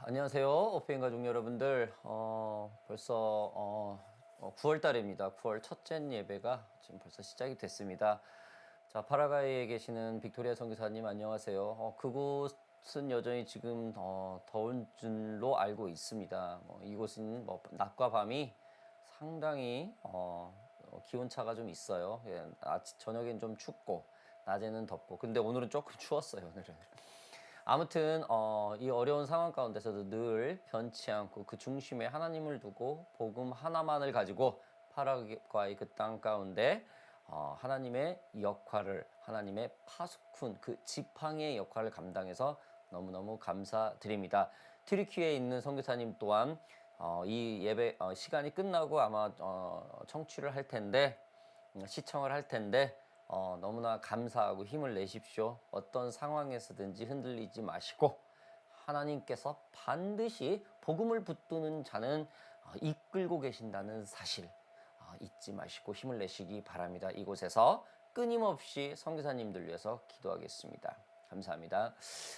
안녕하세요. 오페인 가족 여러분들. 벌써 9월 달입니다. 9월 첫째 예배가 지금 벌써 시작이 됐습니다. 자, 파라과이에 계시는 빅토리아 선교사님 안녕하세요. 그곳은 여전히 지금 더운 줄로 알고 있습니다. 이곳은 낮과 밤이 상당히 기온차가 좀 있어요. 예, 저녁엔 좀 춥고 낮에는 덥고. 근데 오늘은 조금 추웠어요. 오늘은. 아무튼 이 어려운 상황 가운데서도 늘 변치 않고 그 중심에 하나님을 두고 복음 하나만을 가지고 파라과이 그 땅 가운데 하나님의 역할을, 하나님의 파수꾼 그 지팡이의 역할을 감당해서 너무너무 감사드립니다. 튀르키예에 있는 선교사님 또한 이 예배 시간이 끝나고 아마 청취를 할 텐데, 시청을 할 텐데 너무나 감사하고 힘을 내십시오. 어떤 상황에서든지 흔들리지 마시고 하나님께서 반드시 복음을 붙드는 자는 이끌고 계신다는 사실 잊지 마시고 힘을 내시기 바랍니다. 이곳에서 끊임없이 선교사님들 위해서 기도하겠습니다. 감사합니다.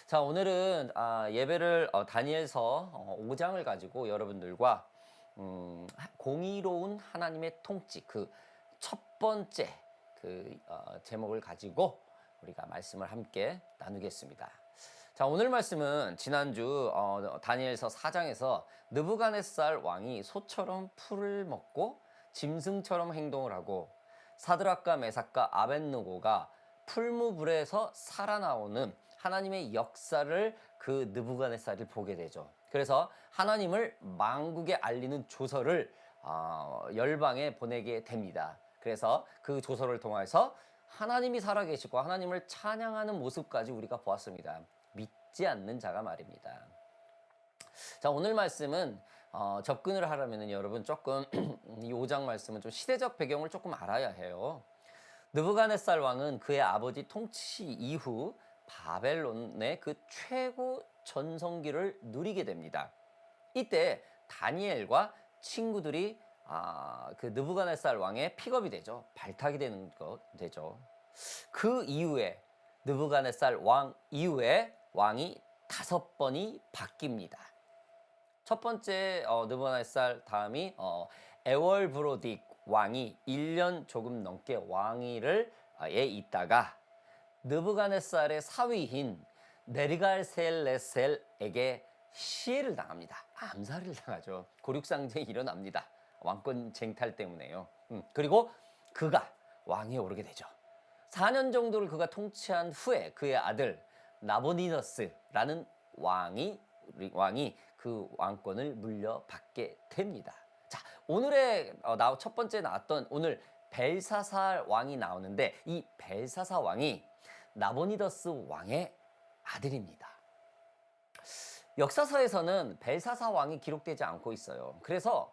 자, 오늘은 예배를 다니엘서 5장을 가지고 여러분들과 공의로운 하나님의 통치 그 첫 번째 제목을 가지고 우리가 말씀을 함께 나누겠습니다. 자, 오늘 말씀은 지난주 다니엘서 4장에서 느부갓네살 왕이 소처럼 풀을 먹고 짐승처럼 행동을 하고 사드락과 메삭과 아벳느고가 풀무불에서 살아나오는 하나님의 역사를 그 느부갓네살이 보게 되죠. 그래서 하나님을 만국에 알리는 조서를 열방에 보내게 됩니다. 그래서 그 조서를 통해서 하나님이 살아계시고 하나님을 찬양하는 모습까지 우리가 보았습니다. 믿지 않는 자가 말입니다. 자, 오늘 말씀은 접근을 하려면 여러분 조금 이 5장 말씀은 좀 시대적 배경을 조금 알아야 해요. 느부갓네살 왕은 그의 아버지 통치 이후 바벨론의 그 최고 전성기를 누리게 됩니다. 이때 다니엘과 친구들이 그 느부갓네살 왕의 픽업이 되죠. 발탁이 되죠. 그 이후에 느부갓네살 왕 이후에 왕이 5번이 바뀝니다. 첫 번째 느부갓네살 다음이 에월브로딕 왕이 1년 조금 넘게 왕위를 있다가 느부갓네살의 사위인 네르갈셀레셀에게 시해를 당합니다. 암살을 당하죠. 고륙상쟁이 일어납니다. 왕권 쟁탈 때문에요. 그리고 그가 왕위에 오르게 되죠. 4년 정도를 그가 통치한 후에 그의 아들 나보니더스라는 왕이 그 왕권을 물려받게 됩니다. 자, 오늘의 첫 번째 나왔던 오늘 벨사살 왕이 나오는데 이 벨사살 왕이 나보니더스 왕의 아들입니다. 역사서에서는 벨사살 왕이 기록되지 않고 있어요. 그래서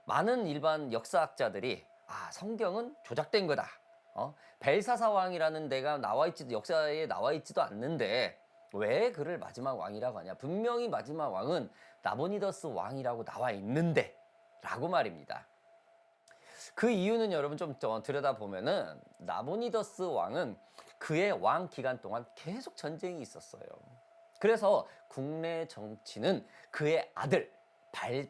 많은 일반 역사학자들이 성경은 조작된 거다. 벨사살 왕이라는 데가 역사에 나와 있지도 않는데 왜 그를 마지막 왕이라고 하냐. 분명히 마지막 왕은 나보니더스 왕이라고 나와 있는데 라고 말입니다. 그 이유는 여러분 좀 들여다보면은 나보니더스 왕은 그의 왕 기간 동안 계속 전쟁이 있었어요. 그래서 국내 정치는 그의 아들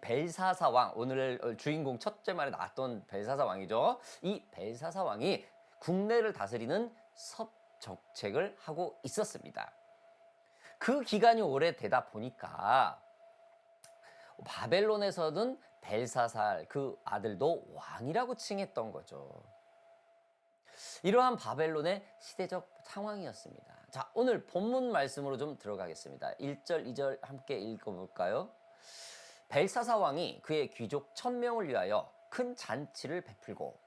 벨사살 왕, 오늘 주인공 첫째 말에 나왔던 벨사살 왕이죠. 이 벨사살 왕이 국내를 다스리는 섭정책을 하고 있었습니다. 그 기간이 오래되다 보니까 바벨론에서는 벨사살 그 아들도 왕이라고 칭했던 거죠. 이러한 바벨론의 시대적 상황이었습니다. 자, 오늘 본문 말씀으로 좀 들어가겠습니다. 1절, 2절 함께 읽어볼까요? 벨사살 왕이 그의 귀족 1000명을 위하여 큰 잔치를 베풀고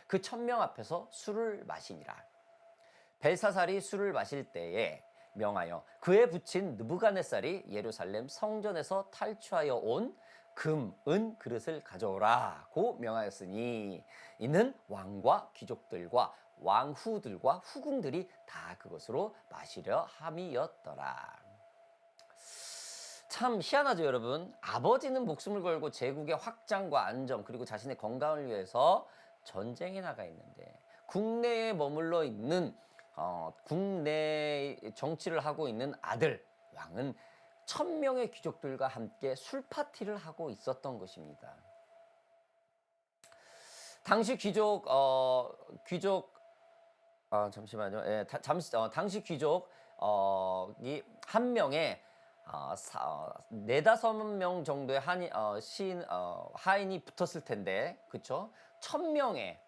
그 1000명 앞에서 술을 마시니라. 벨사살이 술을 마실 때에 명하여 그의 부친 느부갓네살이 예루살렘 성전에서 탈취하여 온 금, 은 그릇을 가져오라고 명하였으니 이는 왕과 귀족들과 왕후들과 후궁들이 다 그것으로 마시려 함이었더라. 참 희한하죠, 여러분. 아버지는 목숨을 걸고 제국의 확장과 안정 그리고 자신의 건강을 위해서 전쟁에 나가 있는데 국내에 머물러 있는 국내 정치를 하고 있는 아들 왕은 1000명의 귀족들과 함께 술 파티를 하고 있었던 것입니다. 당시 잠시만요. 예, 당시 귀족이 한 명에 네다섯 명 정도의 하인이 붙었을 텐데, 그쵸? 1000명에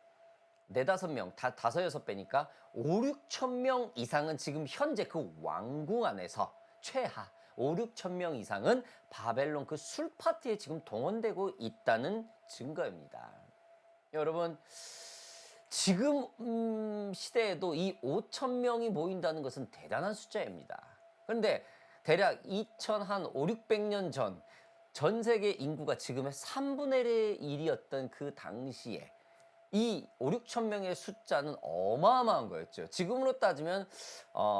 네다섯 명, 다섯 여섯 배니까 5,6,000명 이상은 지금 현재 그 왕궁 안에서 최하 5,6,000명 이상은 바벨론 그 술 파티에 지금 동원되고 있다는 증거입니다. 여러분, 지금 시대에도 이 5,000명이 모인다는 것은 대단한 숫자입니다. 그런데 대략 5, 600년 전 세계 인구가 지금의 3분의 1이었던 그 당시에 이 5, 6천 명의 숫자는 어마어마한 거였죠. 지금으로 따지면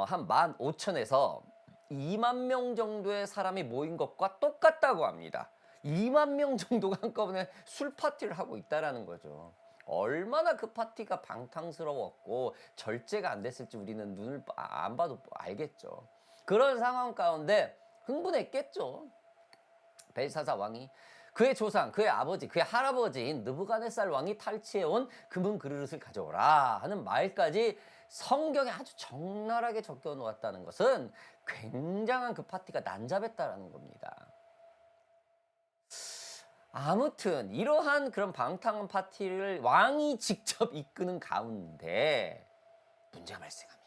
한 15,000에서 2만 명 정도의 사람이 모인 것과 똑같다고 합니다. 2만 명 정도가 한꺼번에 술 파티를 하고 있다라는 거죠. 얼마나 그 파티가 방탕스러웠고 절제가 안 됐을지 우리는 눈을 안 봐도 알겠죠. 그런 상황 가운데 흥분했겠죠. 벨사사 왕이 그의 조상, 그의 아버지, 그의 할아버지인 느부갓네살 왕이 탈취해온 금은 그릇을 가져오라 하는 말까지 성경에 아주 적나라하게 적혀 놓았다는 것은 굉장한 그 파티가 난잡했다라는 겁니다. 아무튼 이러한 그런 방탕한 파티를 왕이 직접 이끄는 가운데 문제가 발생합니다.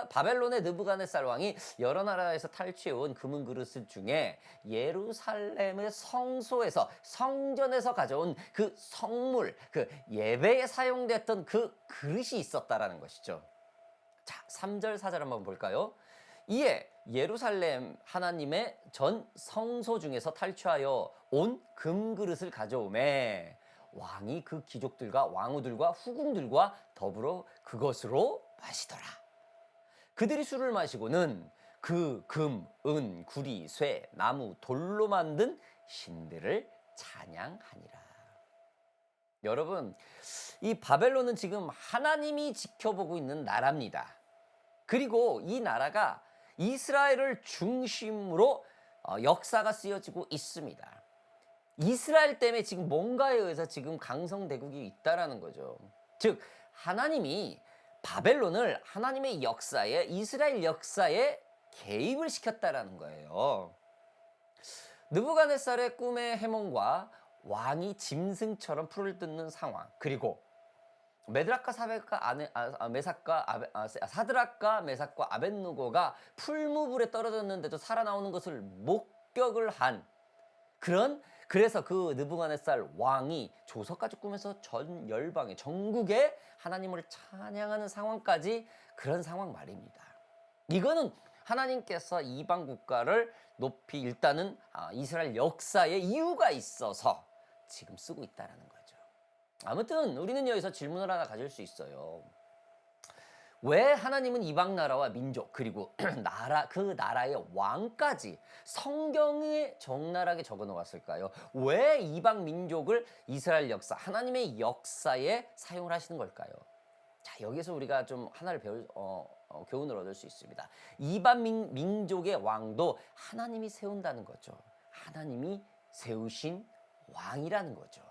바벨론의 느부갓네살 왕이 여러 나라에서 탈취해온 금은 그릇 중에 예루살렘의 성소에서, 성전에서 가져온 그 성물, 그 예배에 사용됐던 그 그릇이 있었다라는 것이죠. 자, 3절 4절 한번 볼까요? 이에 예루살렘 하나님의 전 성소 중에서 탈취하여 온 금그릇을 가져오매 왕이 그 귀족들과 왕후들과 후궁들과 더불어 그것으로 마시더라. 그들이 술을 마시고는 그 금, 은, 구리, 쇠, 나무, 돌로 만든 신들을 찬양하니라. 여러분, 이 바벨론은 지금 하나님이 지켜보고 있는 나라입니다. 그리고 이 나라가 이스라엘을 중심으로 역사가 쓰여지고 있습니다. 이스라엘 때문에 지금 뭔가에 의해서 지금 강성대국이 있다라는 거죠. 즉 하나님이 바벨론을 하나님의 역사에, 이스라엘 역사에 개입을 시켰다라는 거예요. 느부갓네살의 꿈의 해몽과 왕이 짐승처럼 풀을 뜯는 상황, 그리고 사드락과 메삭과 아벳느고가 풀무불에 떨어졌는데도 살아나오는 것을 목격을 한 그래서 그 느부갓네살 왕이 조서까지 꾸면서 전 열방에, 전국에 하나님을 찬양하는 상황까지, 그런 상황 말입니다. 이거는 하나님께서 이방 국가를 높이, 일단은 이스라엘 역사에 이유가 있어서 지금 쓰고 있다는 거죠. 아무튼 우리는 여기서 질문을 하나 가질 수 있어요. 왜 하나님은 이방 나라와 민족, 그리고 그 나라의 왕까지 성경에 적나라하게 적어 놓았을까요? 왜 이방 민족을 이스라엘 역사, 하나님의 역사에 사용을 하시는 걸까요? 자, 여기서 우리가 좀 하나를 교훈을 얻을 수 있습니다. 이방 민족의 왕도 하나님이 세운다는 거죠. 하나님이 세우신 왕이라는 거죠.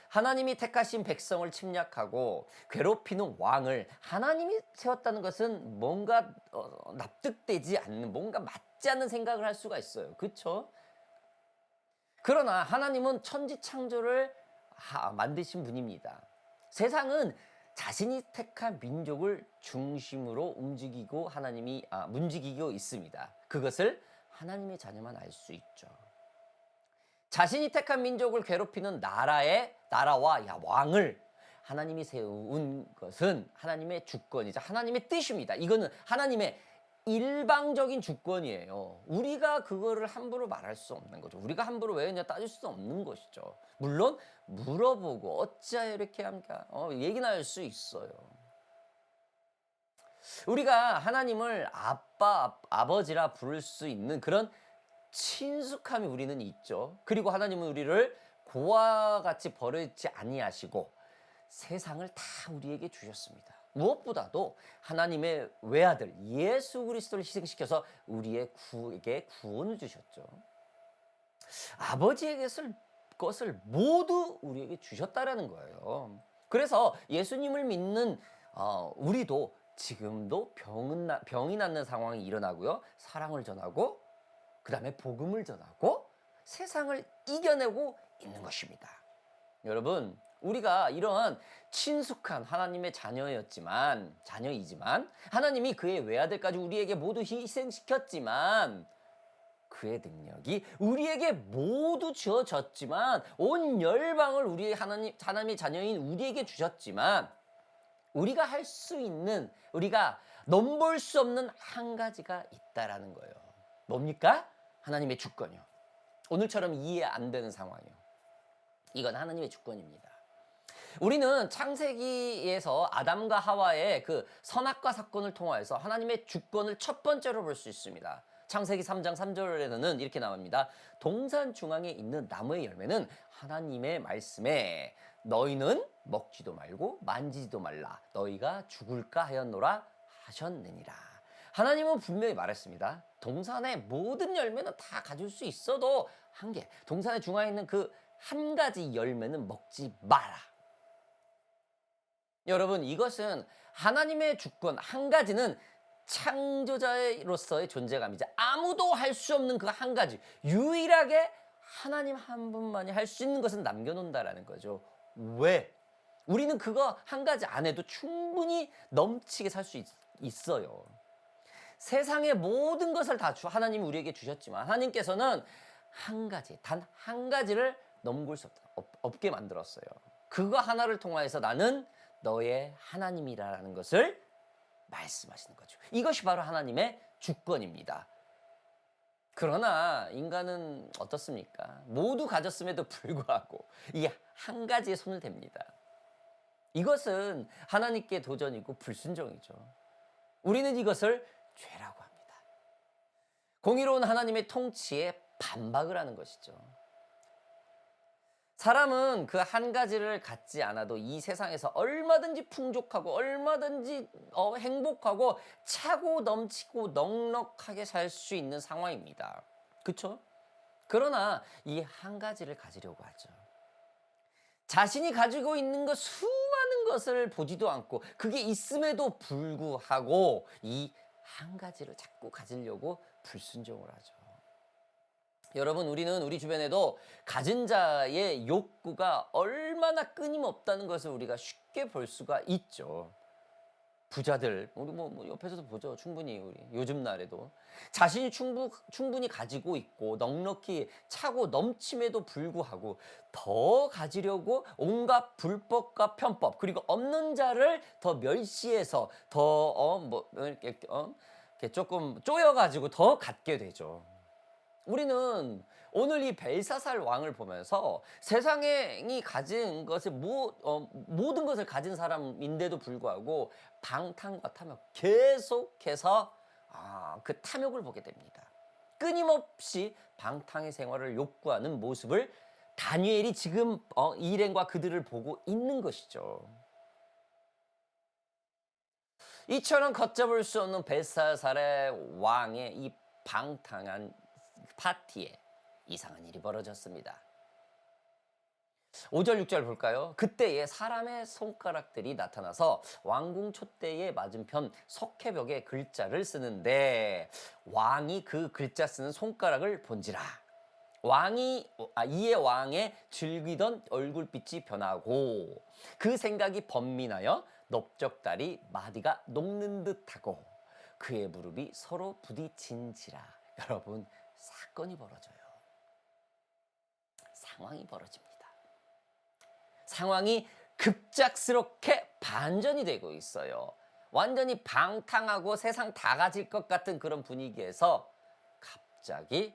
하나님이 택하신 백성을 침략하고 괴롭히는 왕을 하나님이 세웠다는 것은 뭔가 납득되지 않는, 뭔가 맞지 않는 생각을 할 수가 있어요. 그렇죠? 그러나 하나님은 천지창조를 만드신 분입니다. 세상은 자신이 택한 민족을 중심으로 움직이고 움직이고 있습니다. 그것을 하나님의 자녀만 알 수 있죠. 자신이 택한 민족을 괴롭히는 나라와 왕을 하나님이 세운 것은 하나님의 주권이자 하나님의 뜻입니다. 이거는 하나님의 일방적인 주권이에요. 우리가 그거를 함부로 말할 수 없는 거죠. 우리가 함부로 왜 했냐 따질 수 없는 것이죠. 물론 물어보고 어찌하여 이렇게 합니까? 얘기 나올 수 있어요. 우리가 하나님을 아버지라 부를 수 있는 그런 친숙함이 우리는 있죠. 그리고 하나님은 우리를 고와 같이 버리지 아니하시고 세상을 다 우리에게 주셨습니다. 무엇보다도 하나님의 외아들 예수 그리스도를 희생시켜서 우리에게 구원을 주셨죠. 아버지의 것을 모두 우리에게 주셨다라는 거예요. 그래서 예수님을 믿는 우리도 지금도 병이 낫는 상황이 일어나고요. 사랑을 전하고 그다음에 복음을 전하고 세상을 이겨내고 있는 것입니다. 여러분, 우리가 이런 친숙한 하나님의 자녀이지만 하나님이 그의 외아들까지 우리에게 모두 희생시켰지만 그의 능력이 우리에게 모두 주어졌지만 온 열방을 우리의 하나님의 자녀인 우리에게 주셨지만 우리가 할 수 있는 우리가 넘볼 수 없는 한 가지가 있다라는 거예요. 뭡니까? 하나님의 주권이요. 오늘처럼 이해 안 되는 상황이요. 이건 하나님의 주권입니다. 우리는 창세기에서 아담과 하와의 그 선악과 사건을 통하여서 하나님의 주권을 첫 번째로 볼 수 있습니다. 창세기 3장 3절에는 이렇게 나옵니다. 동산 중앙에 있는 나무의 열매는 하나님의 말씀에 너희는 먹지도 말고 만지지도 말라. 너희가 죽을까 하였노라 하셨느니라. 하나님은 분명히 말했습니다. 동산의 모든 열매는 다 가질 수 있어도 한계. 동산의 중앙에 있는 그 한 가지 열매는 먹지 마라. 여러분, 이것은 하나님의 주권 한 가지는 창조자로서의 존재감이자 아무도 할 수 없는 그 한 가지, 유일하게 하나님 한 분만이 할 수 있는 것은 남겨놓는다라는 거죠. 왜? 우리는 그거 한 가지 안 해도 충분히 넘치게 살 수 있어요. 세상의 모든 것을 다 하나님이 우리에게 주셨지만 하나님께서는 한 가지, 단 한 가지를 넘길 수 없게 만들었어요. 그거 하나를 통하여서 나는 너의 하나님이라는 것을 말씀하시는 거죠. 이것이 바로 하나님의 주권입니다. 그러나 인간은 어떻습니까? 모두 가졌음에도 불구하고 이 한 가지에 손을 댑니다. 이것은 하나님께 도전이고 불순종이죠. 우리는 이것을 죄라고 합니다. 공의로운 하나님의 통치에 반박을 하는 것이죠. 사람은 그 한 가지를 갖지 않아도 이 세상에서 얼마든지 풍족하고 얼마든지 행복하고 차고 넘치고 넉넉하게 살 수 있는 상황입니다. 그렇죠? 그러나 이 한 가지를 가지려고 하죠. 자신이 가지고 있는 것 수많은 것을 보지도 않고 그게 있음에도 불구하고 이 한 가지를 자꾸 가지려고 불순종을 하죠. 여러분, 우리는 우리 주변에도 가진 자의 욕구가 얼마나 끊임없다는 것을 우리가 쉽게 볼 수가 있죠. 부자들, 우리 뭐 옆에서도 보죠. 충분히 우리 요즘 날에도 자신이 충분히 가지고 있고 넉넉히 차고 넘침에도 불구하고 더 가지려고 온갖 불법과 편법 그리고 없는 자를 더 멸시해서 더 이렇게 조금 쪼여가지고 더 갖게 되죠. 우리는 오늘 이 벨사살 왕을 보면서 세상이 가진 것을 모든 것을 가진 사람인데도 불구하고 방탕과 탐욕 계속해서 그 탐욕을 보게 됩니다. 끊임없이 방탕의 생활을 욕구하는 모습을 다니엘이 지금 일행과 그들을 보고 있는 것이죠. 이처럼 걷잡을 수 없는 벨사살의 왕의 이 방탕한 파티에 이상한 일이 벌어졌습니다. 5절 6절 볼까요? 그때에 사람의 손가락들이 나타나서 왕궁 촛대의 맞은편 석회벽에 글자를 쓰는데 왕이 그 글자 쓰는 손가락을 본지라. 이에 왕의 즐기던 얼굴빛이 변하고 그 생각이 번민하여 넓적다리 마디가 녹는 듯하고 그의 무릎이 서로 부딪힌지라. 여러분, 사건이 벌어져요. 상황이 벌어집니다. 상황이 급작스럽게 반전이 되고 있어요. 완전히 방탕하고 세상 다 가질 것 같은 그런 분위기에서 갑자기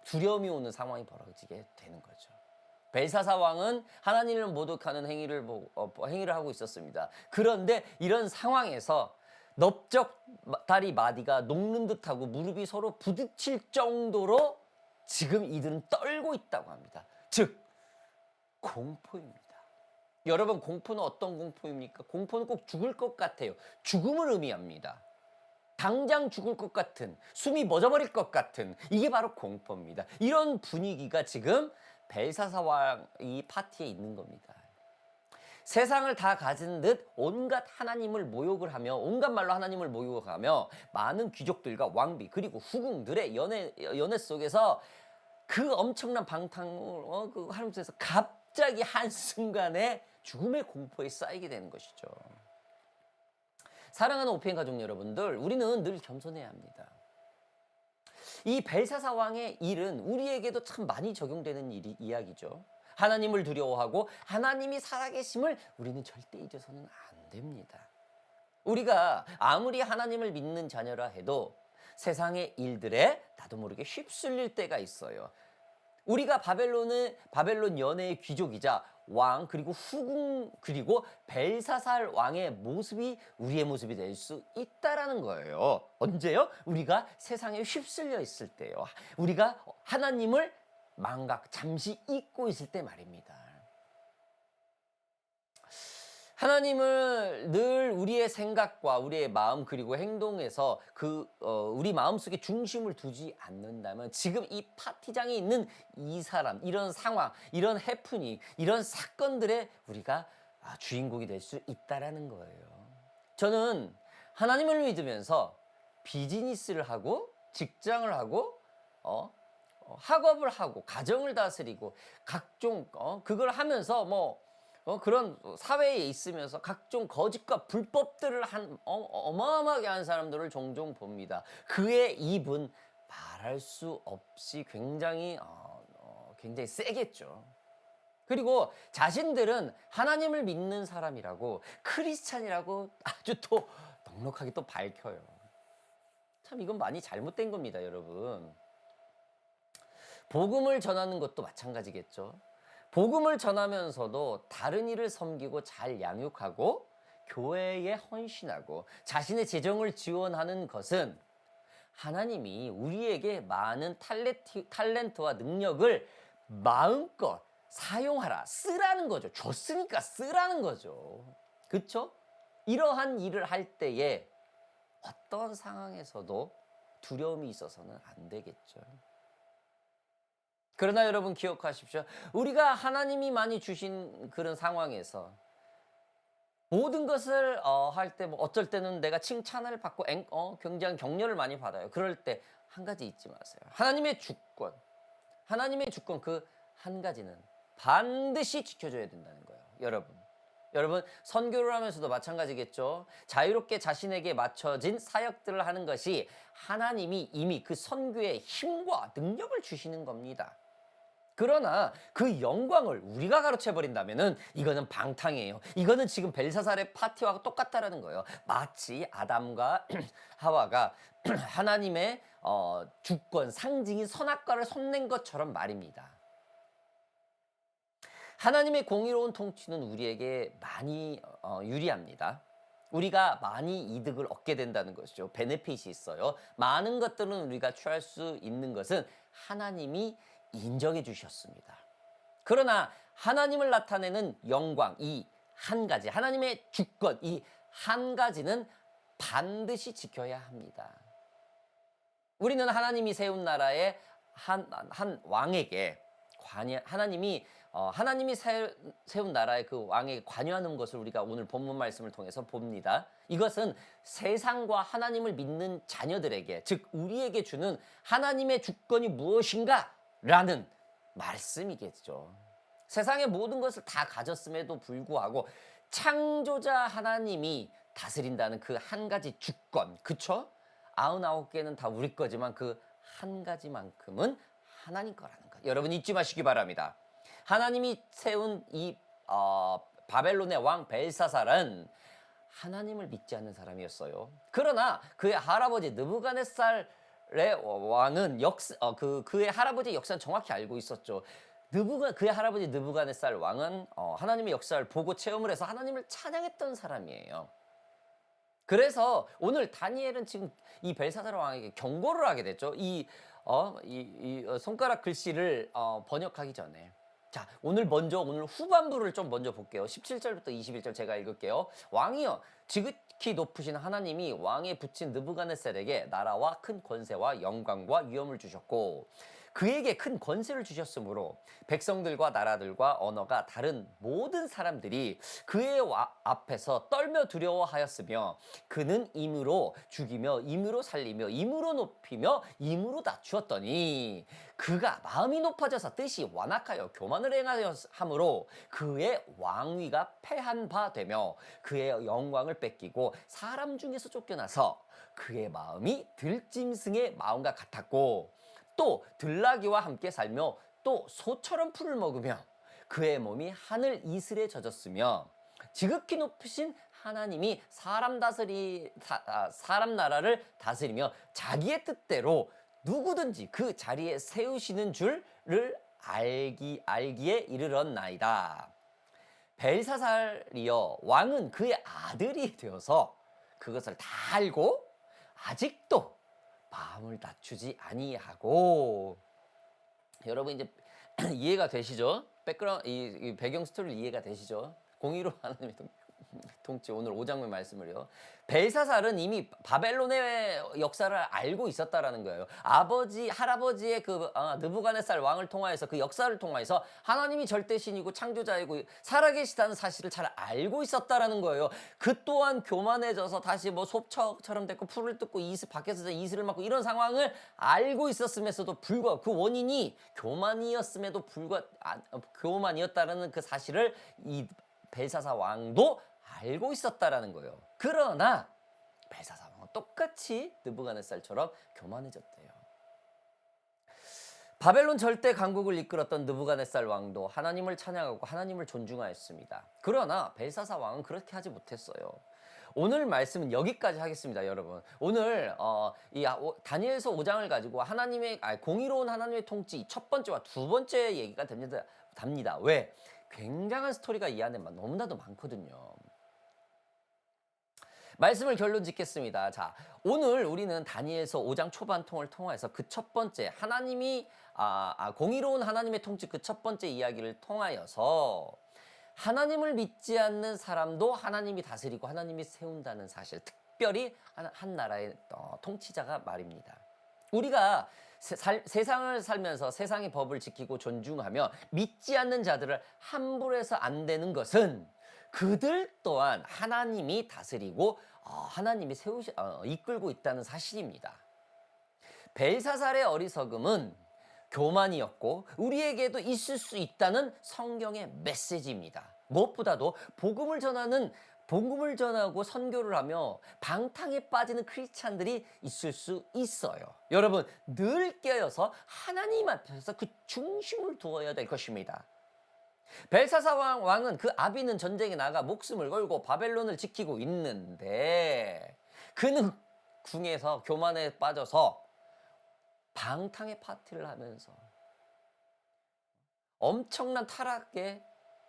두려움이 오는 상황이 벌어지게 되는 거죠. 벨사사 왕은 하나님을 모독하는 행위를 하고 있었습니다. 그런데 이런 상황에서 넓적다리 마디가 녹는 듯하고 무릎이 서로 부딪힐 정도로 지금 이들은 떨고 있다고 합니다. 즉 공포입니다. 여러분, 공포는 어떤 공포입니까? 공포는 꼭 죽을 것 같아요. 죽음을 의미합니다. 당장 죽을 것 같은, 숨이 멎어버릴 것 같은, 이게 바로 공포입니다. 이런 분위기가 지금 벨사사 왕 이 파티에 있는 겁니다. 세상을 다 가진 듯 온갖 하나님을 모욕을 하며, 온갖 말로 하나님을 모욕하며 많은 귀족들과 왕비 그리고 후궁들의 연애 속에서 그 엄청난 방탕을 그 하면서 갑자기 한순간에 죽음의 공포에 쌓이게 되는 것이죠. 사랑하는 오펜 가족 여러분들, 우리는 늘 겸손해야 합니다. 이 벨사사 왕의 일은 우리에게도 참 많이 적용되는 이야기죠. 하나님을 두려워하고 하나님이 살아계심을 우리는 절대 잊어서는 안 됩니다. 우리가 아무리 하나님을 믿는 자녀라 해도 세상의 일들에 나도 모르게 휩쓸릴 때가 있어요. 우리가 바벨론 연애의 귀족이자 왕 그리고 후궁 그리고 벨사살 왕의 모습이 우리의 모습이 될 수 있다라는 거예요. 언제요? 우리가 세상에 휩쓸려 있을 때요. 우리가 하나님을 잠시 잊고 있을 때 말입니다. 하나님을 늘 우리의 생각과 우리의 마음 그리고 행동에서 우리 마음속에 중심을 두지 않는다면 지금 이 파티장에 있는 이 사람, 이런 상황, 이런 해프닝, 이런 사건들의 우리가 주인공이 될 수 있다라는 거예요. 저는 하나님을 믿으면서 비즈니스를 하고 직장을 하고 학업을 하고 가정을 다스리고 각종 그걸 하면서 그런 사회에 있으면서 각종 거짓과 불법들을 어마어마하게 한 사람들을 종종 봅니다. 그의 입은 말할 수 없이 굉장히 세겠죠. 그리고 자신들은 하나님을 믿는 사람이라고 크리스찬이라고 아주 또 넉넉하게 또 밝혀요. 참 이건 많이 잘못된 겁니다, 여러분. 복음을 전하는 것도 마찬가지겠죠. 복음을 전하면서도 다른 이를 섬기고 잘 양육하고 교회에 헌신하고 자신의 재정을 지원하는 것은 하나님이 우리에게 많은 탤런트와 능력을 마음껏 사용하라, 쓰라는 거죠. 줬으니까 쓰라는 거죠. 그렇죠? 이러한 일을 할 때에 어떤 상황에서도 두려움이 있어서는 안 되겠죠. 그러나 여러분 기억하십시오. 우리가 하나님이 많이 주신 그런 상황에서 모든 것을 할 때 어쩔 때는 내가 칭찬을 받고 굉장히 격려를 많이 받아요. 그럴 때 한 가지 잊지 마세요. 하나님의 주권 그 한 가지는 반드시 지켜줘야 된다는 거예요. 여러분 선교를 하면서도 마찬가지겠죠. 자유롭게 자신에게 맞춰진 사역들을 하는 것이 하나님이 이미 그 선교의 힘과 능력을 주시는 겁니다. 그러나 그 영광을 우리가 가로채버린다면은 이거는 방탕이에요. 이거는 지금 벨사살의 파티와 똑같다라는 거예요. 마치 아담과 하와가 하나님의 주권, 상징인 선악과를 손낸 것처럼 말입니다. 하나님의 공의로운 통치는 우리에게 많이 유리합니다. 우리가 많이 이득을 얻게 된다는 것이죠. 베네핏이 있어요. 많은 것들은 우리가 취할 수 있는 것은 하나님이 인정해 주셨습니다. 그러나 하나님을 나타내는 영광, 이 한 가지, 하나님의 주권, 이 한 가지는 반드시 지켜야 합니다. 우리는 하나님이 세운 나라의 한 왕에게 하나님이 세운 나라의 그 왕에게 관여하는 것을 우리가 오늘 본문 말씀을 통해서 봅니다. 이것은 세상과 하나님을 믿는 자녀들에게, 즉 우리에게 주는 하나님의 주권이 무엇인가? 라는 말씀이겠죠. 세상의 모든 것을 다 가졌음에도 불구하고 창조자 하나님이 다스린다는 그 한 가지 주권, 그쵸? 99개는 다 우리 거지만 그 한 가지만큼은 하나님 거라는 거. 여러분 잊지 마시기 바랍니다. 하나님이 세운 이 바벨론의 왕 벨사살은 하나님을 믿지 않는 사람이었어요. 그러나 그의 할아버지 느부갓네살의 왕은 그의 할아버지의 역사는 정확히 알고 있었죠. 그의 할아버지 느부갓네살 왕은 하나님의 역사를 보고 체험을 해서 하나님을 찬양했던 사람이에요. 그래서 오늘 다니엘은 지금 이 벨사살 왕에게 경고를 하게 됐죠. 이 손가락 글씨를 번역하기 전에 자, 오늘 후반부를 좀 먼저 볼게요. 17절부터 21절 제가 읽을게요. 왕이여, 지극히 높으신 하나님이 왕에 붙인 느부갓네살에게 나라와 큰 권세와 영광과 위엄을 주셨고 그에게 큰 권세를 주셨으므로 백성들과 나라들과 언어가 다른 모든 사람들이 그의 앞에서 떨며 두려워하였으며 그는 임으로 죽이며 임으로 살리며 임으로 높이며 임으로 낮추었더니 그가 마음이 높아져서 뜻이 완악하여 교만을 행하여 함으로 그의 왕위가 패한 바 되며 그의 영광을 뺏기고 사람 중에서 쫓겨나서 그의 마음이 들짐승의 마음과 같았고 또 들나귀와 함께 살며 또 소처럼 풀을 먹으며 그의 몸이 하늘 이슬에 젖었으며 지극히 높으신 하나님이 사람 나라를 다스리며 자기의 뜻대로 누구든지 그 자리에 세우시는 줄을 알기에 이르렀나이다. 벨사살이여, 왕은 그의 아들이 되어서 그것을 다 알고 아직도 마음을 낮추지 아니하고. 여러분 이제 이해가 되시죠? 이 배경 스토리를 이해가 되시죠? 공의로 하나님의 통치, 오늘 5장의 말씀을요. 벨사살은 이미 바벨론의 역사를 알고 있었다라는 거예요. 할아버지의 느부갓네살 왕을 통하여서 그 역사를 통하여서 하나님이 절대신이고 창조자이고 살아계시다는 사실을 잘 알고 있었다라는 거예요. 그 또한 교만해져서 다시 섭처럼 됐고 풀을 뜯고 밖에서 이슬을 맞고 이런 상황을 알고 있었음에도 불구하고 그 원인이 교만이었다라는 그 사실을 이 벨사살 왕도 알고 있었다라는 거예요. 그러나 벨사살 왕은 똑같이 느부갓네살처럼 교만해졌대요. 바벨론 절대 강국을 이끌었던 느부갓네살 왕도 하나님을 찬양하고 하나님을 존중하였습니다. 그러나 벨사살 왕은 그렇게 하지 못했어요. 오늘 말씀은 여기까지 하겠습니다, 여러분. 오늘 다니엘서 5장을 가지고 공의로운 하나님의 통치 첫 번째와 두 번째 얘기가 됩니다. 왜? 굉장한 스토리가 이 안에 너무나도 많거든요. 말씀을 결론 짓겠습니다. 자, 오늘 우리는 다니엘서 5장 초반통을 통해서 그 첫 번째 공의로운 하나님의 통치 그 첫 번째 이야기를 통하여서 하나님을 믿지 않는 사람도 하나님이 다스리고 하나님이 세운다는 사실, 특별히 한 나라의 통치자가 말입니다. 우리가 세상을 살면서 세상의 법을 지키고 존중하며 믿지 않는 자들을 함부로 해서 안 되는 것은 그들 또한 하나님이 다스리고 하나님이 이끌고 있다는 사실입니다. 벨사살의 어리석음은 교만이었고 우리에게도 있을 수 있다는 성경의 메시지입니다. 무엇보다도 복음을 전하고 선교를 하며 방탕에 빠지는 크리스찬들이 있을 수 있어요. 여러분, 늘 깨어서 하나님 앞에서 그 중심을 두어야 될 것입니다. 벨사살 왕은 그 아비는 전쟁에 나가 목숨을 걸고 바벨론을 지키고 있는데 그는 궁에서 교만에 빠져서 방탕의 파티를 하면서 엄청난 타락에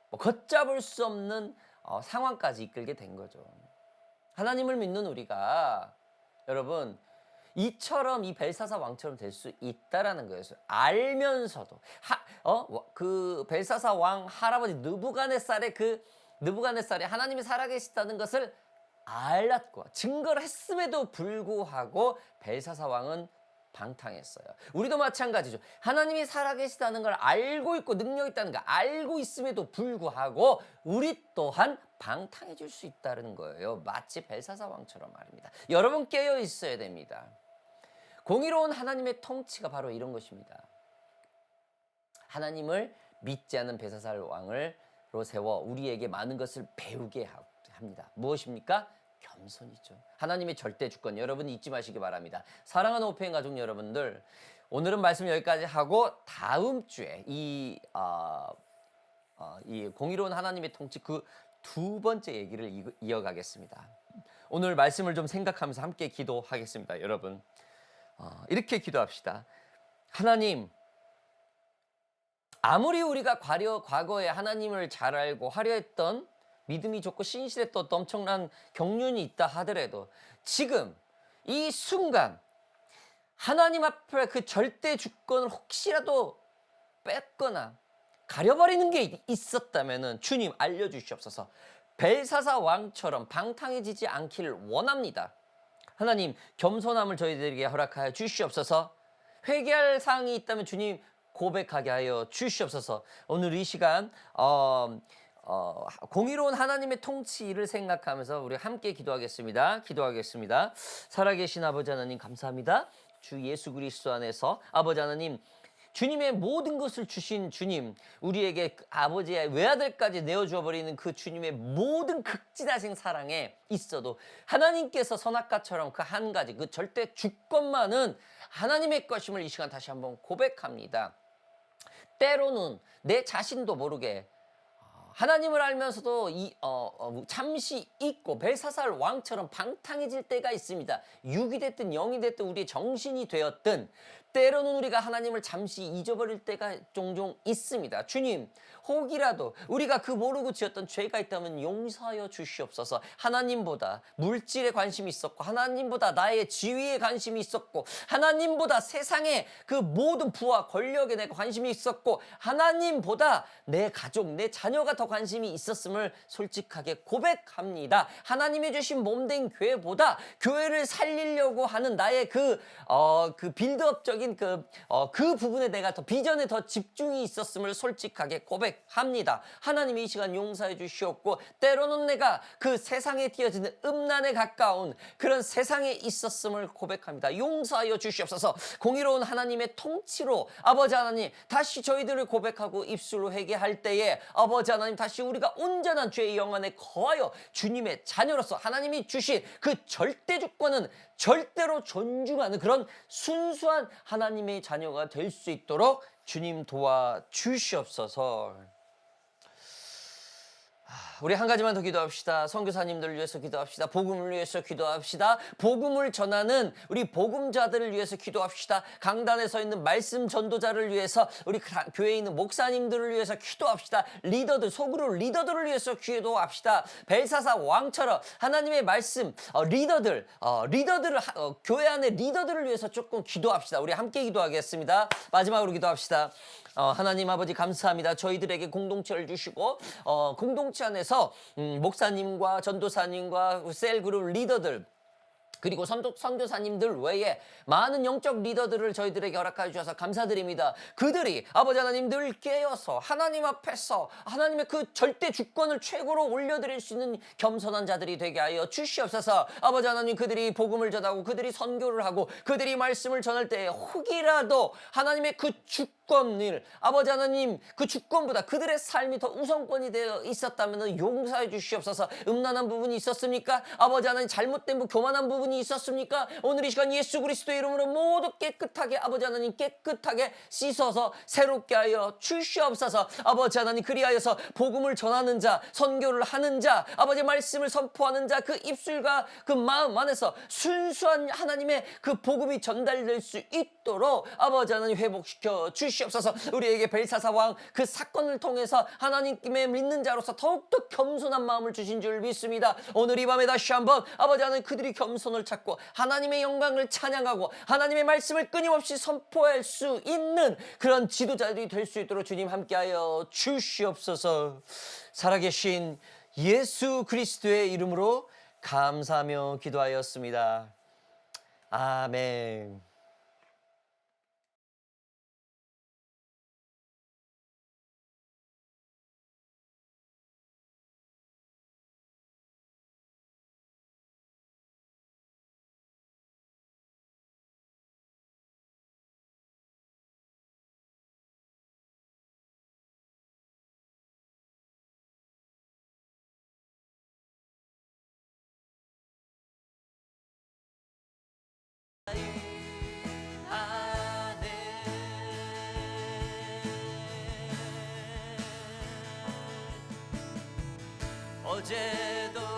걷잡을 수 없는 상황까지 이끌게 된 거죠. 하나님을 믿는 우리가 여러분 이처럼 이 벨사살 왕처럼 될 수 있다라는 거예요. 알면서도 그 벨사살 왕 할아버지 느부갓네살이 하나님이 살아계시다는 것을 알았고 증거를 했음에도 불구하고 벨사살 왕은 방탕했어요. 우리도 마찬가지죠. 하나님이 살아계시다는 걸 알고 있고 능력 있다는 걸 알고 있음에도 불구하고 우리 또한 방탕해질 수 있다는 거예요. 마치 벨사살 왕처럼 말입니다. 여러분 깨어 있어야 됩니다. 공의로운 하나님의 통치가 바로 이런 것입니다. 하나님을 믿지 않는 벨사살 왕을로 세워 우리에게 많은 것을 배우게 합니다. 무엇입니까? 겸손이죠. 하나님의 절대 주권 여러분 잊지 마시기 바랍니다. 사랑하는 오펜 가족 여러분들, 오늘은 말씀 여기까지 하고 다음 주에 이 공의로운 하나님의 통치 그 두 번째 얘기를 이어가겠습니다. 오늘 말씀을 좀 생각하면서 함께 기도하겠습니다. 여러분 이렇게 기도합시다. 하나님, 아무리 우리가 과거에 하나님을 잘 알고 화려했던 믿음이 좋고 신실했던 엄청난 경륜이 있다 하더라도 지금 이 순간 하나님 앞에 그 절대 주권을 혹시라도 뺐거나 가려버리는 게 있었다면은 주님 알려주시옵소서. 벨사사 왕처럼 방탕해지지 않기를 원합니다. 하나님 겸손함을 저희들에게 허락하여 주시옵소서. 회개할 사항이 있다면 주님 고백하게 하여 주시옵소서. 오늘 이 시간 공의로운 하나님의 통치를 생각하면서 우리 함께 기도하겠습니다. 살아계신 아버지 하나님 감사합니다. 주 예수 그리스도 안에서 아버지 하나님 주님의 모든 것을 주신 주님, 우리에게 아버지의 외아들까지 내어주어 버리는 그 주님의 모든 극진하신 사랑에 있어도 하나님께서 선악과처럼 그 한 가지, 그 절대 주권만은 하나님의 것임을 이 시간 다시 한번 고백합니다. 때로는 내 자신도 모르게 하나님을 알면서도 잠시 잊고 벨사살 왕처럼 방탕해질 때가 있습니다. 육이 됐든 영이 됐든 우리의 정신이 되었든 때로는 우리가 하나님을 잠시 잊어버릴 때가 종종 있습니다. 주님, 혹이라도 우리가 그 모르고 지었던 죄가 있다면 용서하여 주시옵소서. 하나님보다 물질에 관심이 있었고, 하나님보다 나의 지위에 관심이 있었고, 하나님보다 세상의 그 모든 부와 권력에 내가 관심이 있었고, 하나님보다 내 가족, 내 자녀가 더 관심이 있었음을 솔직하게 고백합니다. 하나님이 주신 몸된 교회보다 교회를 살리려고 하는 나의 그 빌드업적인 그 부분에 내가 더 비전에 더 집중이 있었음을 솔직하게 고백합니다. 하나님이 이 시간 용서해 주시옵고, 때로는 내가 그 세상에 띄어지는 음란에 가까운 그런 세상에 있었음을 고백합니다. 용서하여 주시옵소서. 공의로운 하나님의 통치로 아버지 하나님 다시 저희들을 고백하고 입술로 회개할 때에 아버지 하나님 다시 우리가 온전한 죄의 영안에 거하여 주님의 자녀로서 하나님이 주신 그 절대 주권은 절대로 존중하는 그런 순수한 하나님의 자녀가 될 수 있도록 주님 도와주시옵소서. 우리 한 가지만 더 기도합시다. 선교사님들을 위해서 기도합시다. 복음을 위해서 기도합시다. 복음을 전하는 우리 복음자들을 위해서 기도합시다. 강단에 서 있는 말씀 전도자를 위해서, 우리 교회에 있는 목사님들을 위해서 기도합시다. 리더들, 소그룹 리더들을 위해서 기도합시다. 벨사사 왕처럼 하나님의 말씀 리더들을 교회 안에 리더들을 위해서 조금 기도합시다. 우리 함께 기도하겠습니다. 마지막으로 기도합시다. 하나님 아버지 감사합니다. 저희들에게 공동체를 주시고 공동체 안에서 목사님과 전도사님과 셀그룹 리더들 그리고 선교사님들 외에 많은 영적 리더들을 저희들에게 허락하여 주셔서 감사드립니다. 그들이 아버지 하나님 늘 깨어서 하나님 앞에서 하나님의 그 절대 주권을 최고로 올려드릴 수 있는 겸손한 자들이 되게 하여 주시옵소서. 아버지 하나님 그들이 복음을 전하고 그들이 선교를 하고 그들이 말씀을 전할 때 혹이라도 하나님의 그 주권을 아버지 하나님 그 주권보다 그들의 삶이 더 우선권이 되어 있었다면 용서해 주시옵소서. 음란한 부분이 있었습니까? 아버지 하나님 잘못된 교만한 부분이 있었습니까? 오늘 이 시간 예수 그리스도의 이름으로 모두 깨끗하게 아버지 하나님 깨끗하게 씻어서 새롭게 하여 주시옵소서. 아버지 하나님 그리하여서 복음을 전하는 자, 선교를 하는 자, 아버지 말씀을 선포하는 자, 그 입술과 그 마음 안에서 순수한 하나님의 그 복음이 전달될 수 있도록 아버지 하나님 회복시켜 주시옵소서. 우리에게 벨사사 왕 그 사건을 통해서 하나님께 믿는 자로서 더욱더 겸손한 마음을 주신 줄 믿습니다. 오늘 이 밤에 다시 한번 아버지 하나님 그들이 겸손을 찾고 하나님의 영광을 찬양하고 하나님의 말씀을 끊임없이 선포할 수 있는 그런 지도자들이 될 수 있도록 주님 함께하여 주시옵소서. 살아계신 예수 그리스도의 이름으로 감사하며 기도하였습니다. 아멘. 어제도